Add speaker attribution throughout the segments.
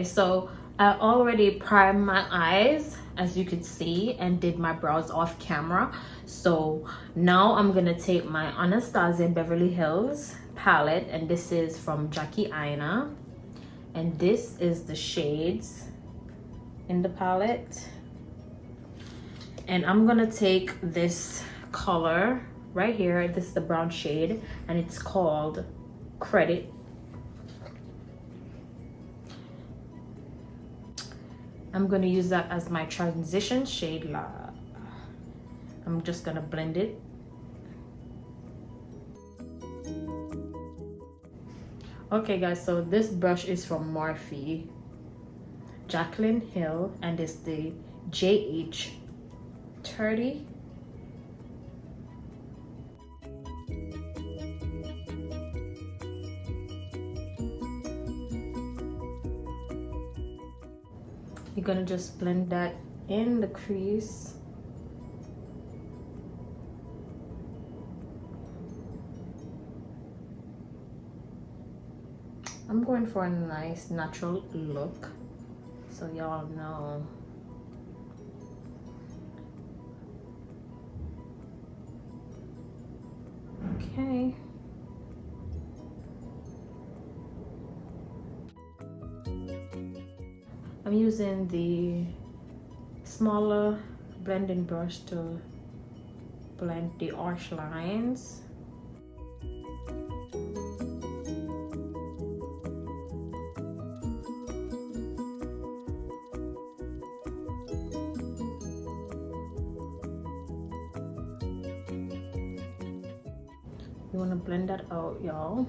Speaker 1: Okay, so I already primed my eyes, as you could see, and did my brows off camera. So now I'm gonna take my Anastasia Beverly Hills palette, and this is from Jackie Aina, and this is the shades in the palette. And I'm gonna take this color right here. This is the brown shade, and it's called Credit. I'm gonna use that as my transition shade. I'm just gonna blend it. Okay guys, so this brush is from Morphe, Jaclyn Hill, and it's the JH30. You're gonna just blend that in the crease. I'm going for a nice natural look, so y'all know. Okay. I'm using the smaller blending brush to blend the arch lines. You want to blend that out, y'all.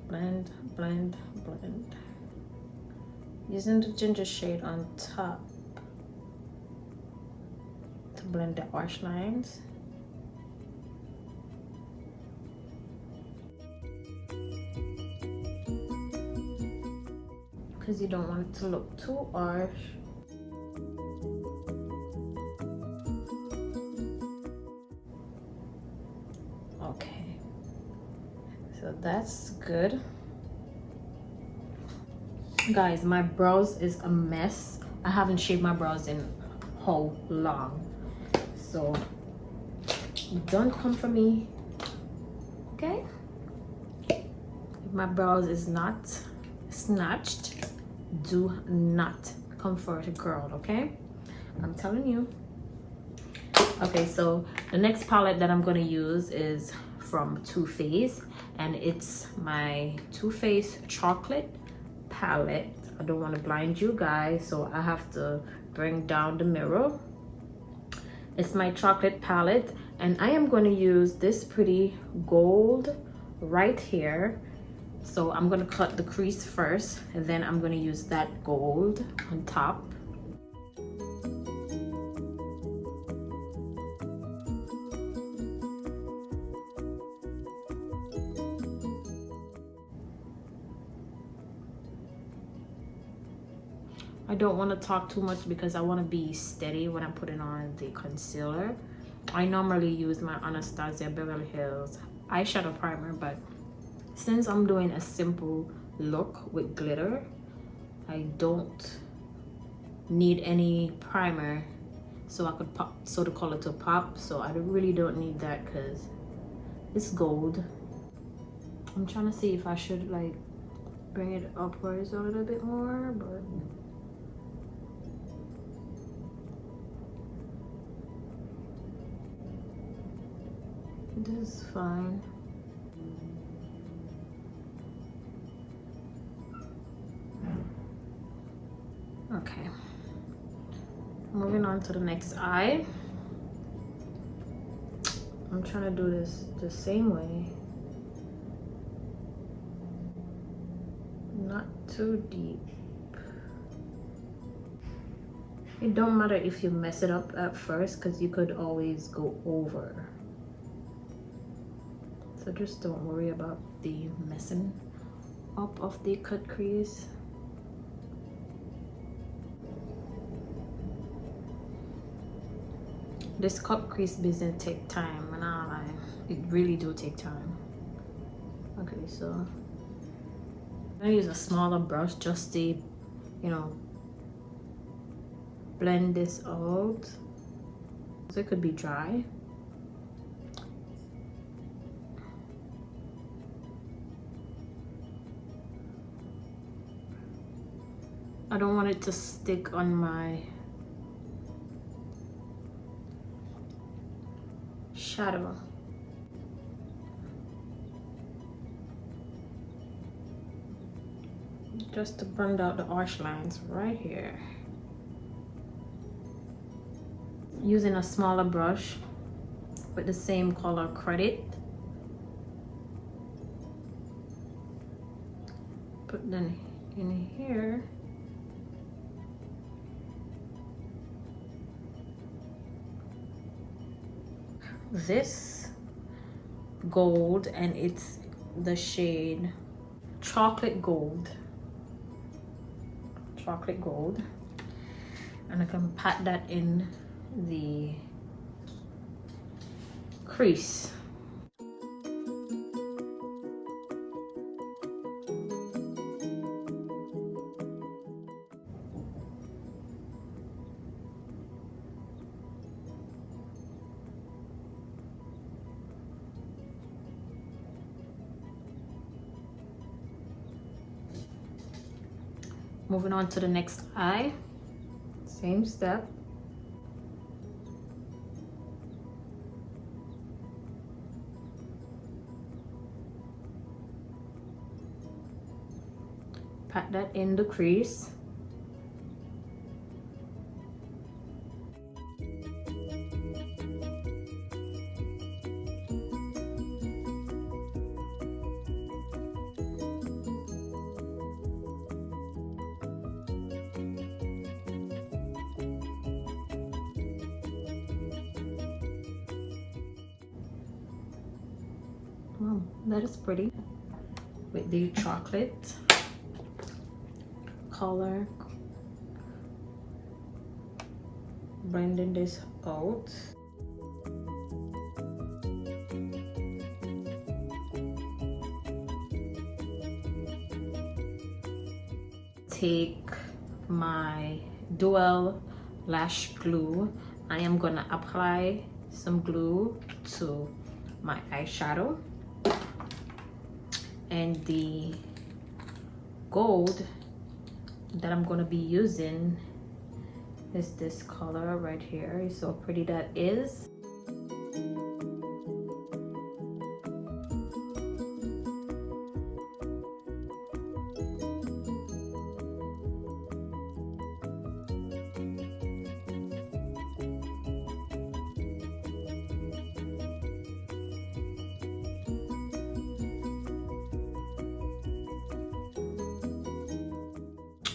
Speaker 1: Blend, blend, blend. Using the ginger shade on top to blend the arch lines. Because you don't want it to look too harsh. Okay, so that's good. Guys, my brows is a mess. I haven't shaved my brows in how long, so don't come for me, okay? If my brows is not snatched, do not come for a girl, okay? I'm telling you. Okay, so the next palette that I'm gonna use is from Too Faced, and it's my Too Faced chocolate palette. I don't want to blind you guys, so I have to bring down the mirror. It's my chocolate palette, and I am going to use this pretty gold right here. So I'm going to cut the crease first, and then I'm going to use that gold on top. I don't want to talk too much because I want to be steady when I'm putting on the concealer. I normally use my Anastasia Beverly Hills eyeshadow primer, but since I'm doing a simple look with glitter, I don't need any primer so I could pop, so the color to pop. So I really don't need that because it's gold. I'm trying to see if I should like bring it upwards a little bit more, but this is fine. Okay, moving on to the next eye. I'm trying to do this the same way, not too deep. It don't matter if you mess it up at first because you could always go over. So just don't worry about the messing up of the cut crease. This cut crease business take time, and I lie, it really do take time. Okay, so I use a smaller brush just to, you know, blend this out. So it could be dry. I don't want it to stick on my shadow. Just to blend out the harsh lines right here. Using a smaller brush with the same color credit. Put them in here. This gold, and it's the shade chocolate gold, and I can pat that in the crease. Moving on to the next eye, same step. Pat that in the crease. Wow, that is pretty. With the chocolate color, blending this out. Take my dual lash glue. I am gonna apply some glue to my eyeshadow, and the gold that I'm gonna be using is this color right here. It's so pretty that is.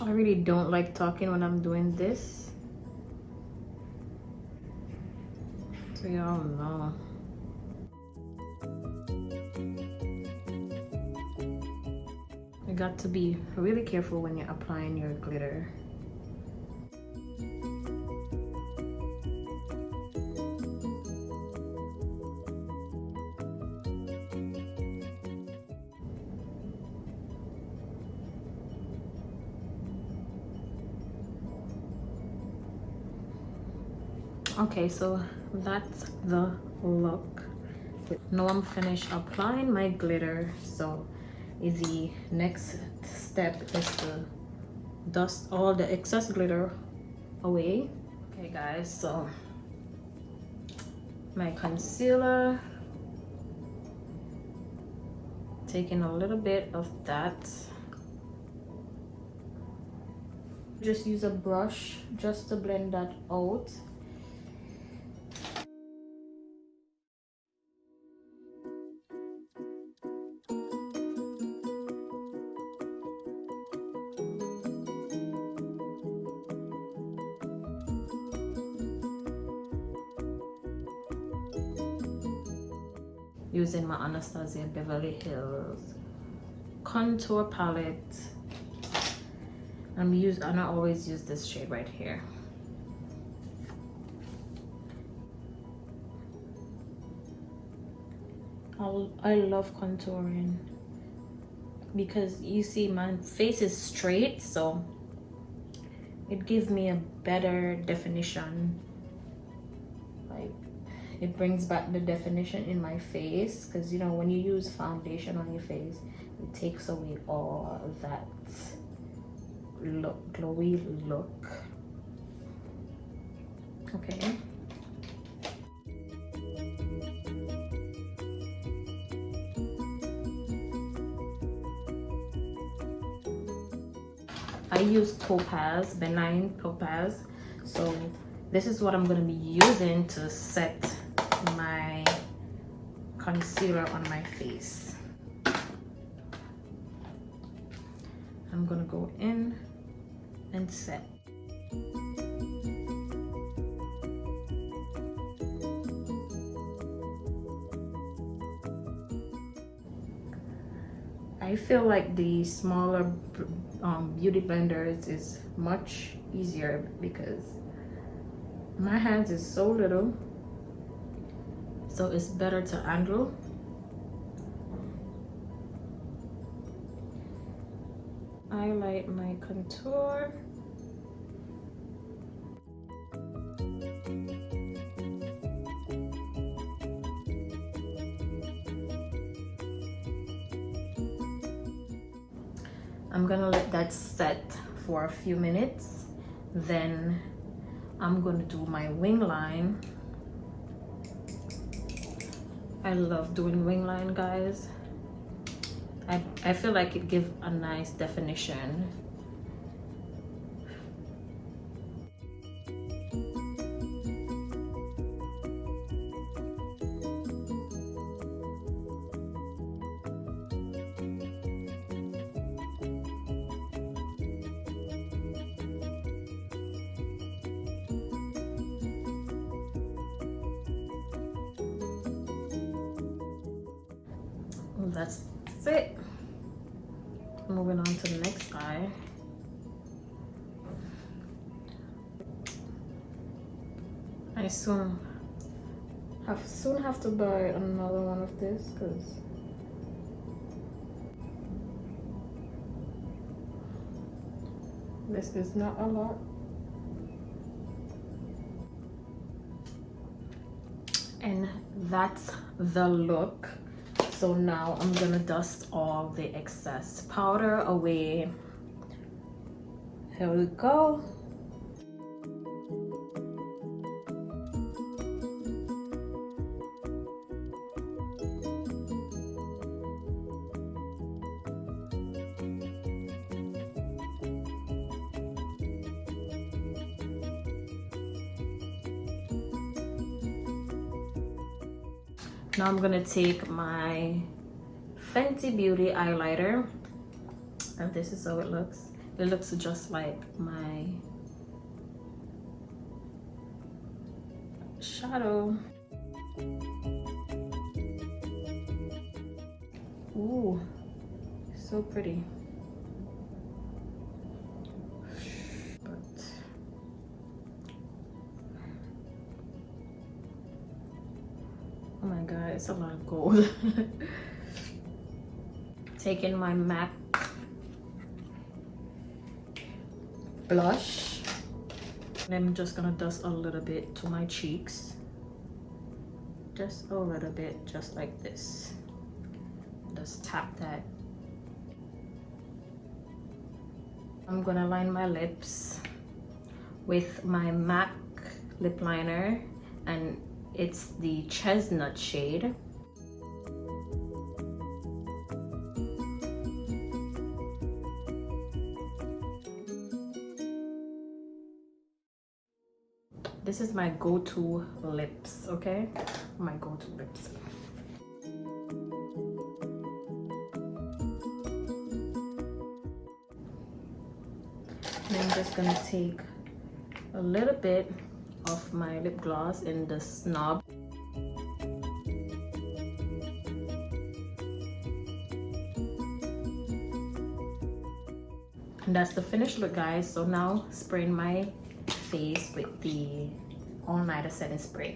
Speaker 1: I really don't like talking when I'm doing this, so y'all know. You got to be really careful when you're applying your glitter. Okay, so that's the look. Now I'm finished applying my glitter, so the next step is to dust all the excess glitter away. Okay guys, so my concealer, taking a little bit of that. Just use a brush just to blend that out. Using my Anastasia Beverly Hills contour palette. And I always use this shade right here. I love contouring because you see my face is straight, so it gives me a better definition. Like, it brings back the definition in my face, because you know when you use foundation on your face, it takes away all that glowy look. Okay. I use Topaz, benign Topaz. So this is what I'm going to be using to set my concealer on my face. I'm going to go in and set. I feel like the smaller beauty blenders is much easier because my hands is so little, so it's better to handle. Highlight my contour. I'm gonna let that set for a few minutes. Then I'm gonna do my wing line. I love doing wing line, guys. I feel like it gives a nice definition. That's it. Moving on to the next eye. I soon have to buy another one of this because this is not a lot. And that's the look. So now I'm gonna dust all the excess powder away. Here we go. Now I'm gonna take my Fenty Beauty highlighter, and this is how it looks. It looks just like my shadow. Ooh, so pretty. Oh my god, it's a lot of gold. Taking my MAC blush. And I'm just gonna dust a little bit to my cheeks. Just a little bit, just like this. Just tap that. I'm gonna line my lips with my MAC lip liner, and it's the chestnut shade. This is my go-to lips, okay? My go-to lips. And I'm just gonna take a little bit of my lip gloss in the Snob. And that's the finished look, guys. So now spraying my face with the all-nighter setting spray.